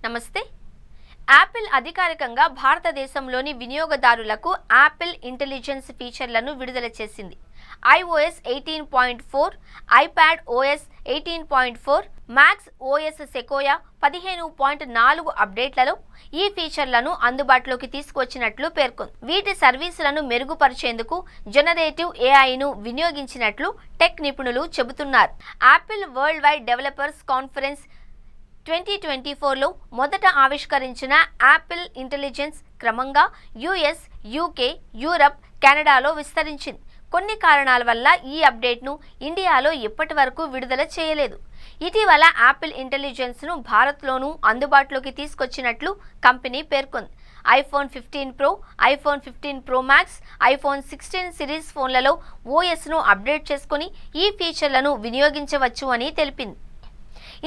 నమస్తే. యాపిల్ అధికారికంగా భారతదేశంలోని వినియోగదారులకు యాపిల్ ఇంటెలిజెన్స్ ఫీచర్లను విడుదల చేసింది. iOS 18.4, iPad OS 18.4, max OS Sequoia 15.4 అప్డేట్లలో ఈ ఫీచర్లను అందుబాటులోకి తీసుకొచ్చినట్లు పేర్కొంది. వీటి సర్వీసులను మెరుగుపరిచేందుకు జనరేటివ్ ఏఐను వినియోగించినట్లు టెక్ నిపుణులు చెబుతున్నారు. Apple world wide developers conference 2024లో మొదట ఆవిష్కరించిన యాపిల్ ఇంటెలిజెన్స్ క్రమంగా యుఎస్, యూకే, యూరప్, కెనడాలో విస్తరించింది. కొన్ని కారణాల వల్ల ఈ అప్డేట్ను ఇండియాలో ఇప్పటి వరకు విడుదల చేయలేదు. ఇటీవల యాపిల్ ఇంటెలిజెన్స్ను భారత్లోనూ అందుబాటులోకి తీసుకొచ్చినట్లు కంపెనీ పేర్కొంది. IPhone 15 pro, iPhone 15 pro max, iPhone 16 series ఫోన్లలో ఓఎస్ను అప్డేట్ చేసుకుని ఈ ఫీచర్లను వినియోగించవచ్చు అని తెలిపింది.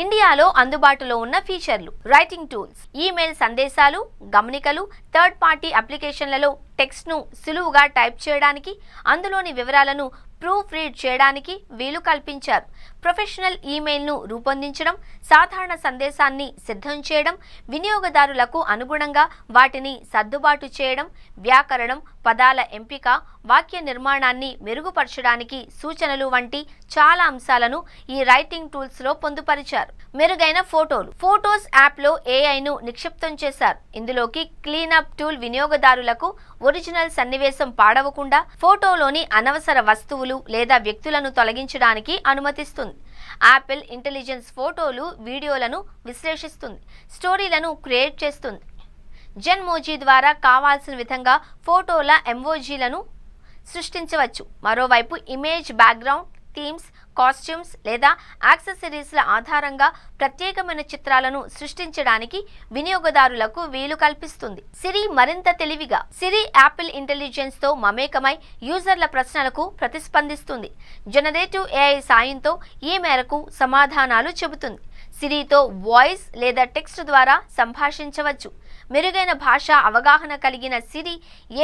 ఇండియాలో అందుబాటులో ఉన్న ఫీచర్లు: రైటింగ్ టూల్స్, ఈమెయిల్ సందేశాలు, గమనికలు, థర్డ్ పార్టీ అప్లికేషన్లలో టెక్స్ట్ను సులువుగా టైప్ చేయడానికి, అందులోని వివరాలను ప్రూఫ్ రీడ్ చేయడానికి వీలు కల్పించారు. ప్రొఫెషనల్ ఈమెయిల్ను రూపొందించడం, సాధారణ సందేశాన్ని సిద్ధం చేయడం, వినియోగదారులకు అనుగుణంగా వాటిని సర్దుబాటు చేయడం, వ్యాకరణం, పదాల ఎంపిక, వాక్య నిర్మాణాన్ని మెరుగుపరచడానికి సూచనలు వంటి చాలా అంశాలను ఈ రైటింగ్ టూల్స్లో పొందుపరిచారు. మెరుగైన ఫోటోస్ యాప్లో ఏఐను నిక్షిప్తం చేశారు. ఇందులోకి క్లీనప్ టూల్ వినియోగదారులకు ఒరిజినల్ సన్నివేశం పాడవకుండా ఫోటోలోని అనవసర వస్తువులు లేదా వ్యక్తులను తొలగించడానికి అనుమతిస్తుంది. యాపిల్ ఇంటెలిజెన్స్ ఫోటోలు, వీడియోలను విశ్లేషిస్తుంది, స్టోరీలను క్రియేట్ చేస్తుంది. జెన్మోజీ ద్వారా కావాల్సిన విధంగా ఫోటోల ఎమోజీలను సృష్టించవచ్చు. మరోవైపు ఇమేజ్, బ్యాక్గ్రౌండ్, థీమ్స్, కాస్ట్యూమ్స్ లేదా యాక్సెసరీస్ల ఆధారంగా ప్రత్యేకమైన చిత్రాలను సృష్టించడానికి వినియోగదారులకు వీలు కల్పిస్తుంది. సిరి మరింత తెలివిగా. సిరి యాపిల్ ఇంటెలిజెన్స్తో మమేకమై యూజర్ల ప్రశ్నలకు ప్రతిస్పందిస్తుంది. జనరేటివ్ ఏఐ సాయంతో ఈ మేరకు సమాధానాలు చెబుతుంది. సిరితో వాయిస్ లేదా టెక్స్ట్ ద్వారా సంభాషించవచ్చు. మెరుగైన భాషా అవగాహన కలిగిన సిరి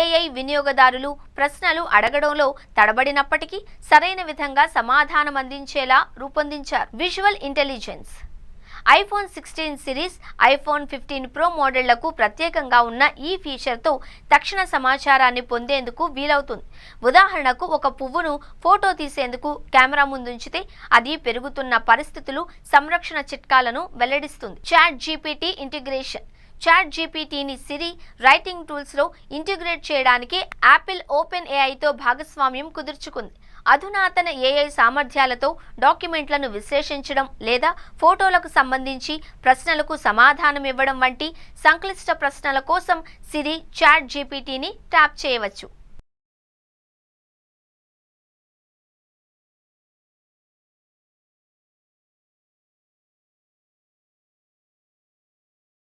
ఏఐ వినియోగదారులు ప్రశ్నలు అడగడంలో తడబడినప్పటికీ సరైన విధంగా సమాధానం అందించేలా రూపొందించారు. Visual intelligence. IPhone 16 series, iPhone 15 pro మోడళ్లకు ప్రత్యేకంగా ఉన్న ఈ ఫీచర్తో తక్షణ సమాచారాన్ని పొందేందుకు వీలవుతుంది. ఉదాహరణకు, ఒక పువ్వును ఫోటో తీసేందుకు కెమెరా ముందుంచితే అది పెరుగుతున్న పరిస్థితులు, సంరక్షణ చిట్కాలను వెల్లడిస్తుంది. Chat GPT integration. చాట్ జీపీటీని సిరి రైటింగ్ టూల్స్లో ఇంటిగ్రేట్ చేయడానికి యాపిల్ ఓపెన్ ఏఐతో భాగస్వామ్యం కుదుర్చుకుంది. అధునాతన ఏఐ సామర్థ్యాలతో డాక్యుమెంట్లను విశ్లేషించడం లేదా ఫోటోలకు సంబంధించి ప్రశ్నలకు సమాధానం ఇవ్వడం వంటి సంక్లిష్ట ప్రశ్నల కోసం సిరి చాట్ జీపీటీని ట్యాప్ చేయవచ్చు.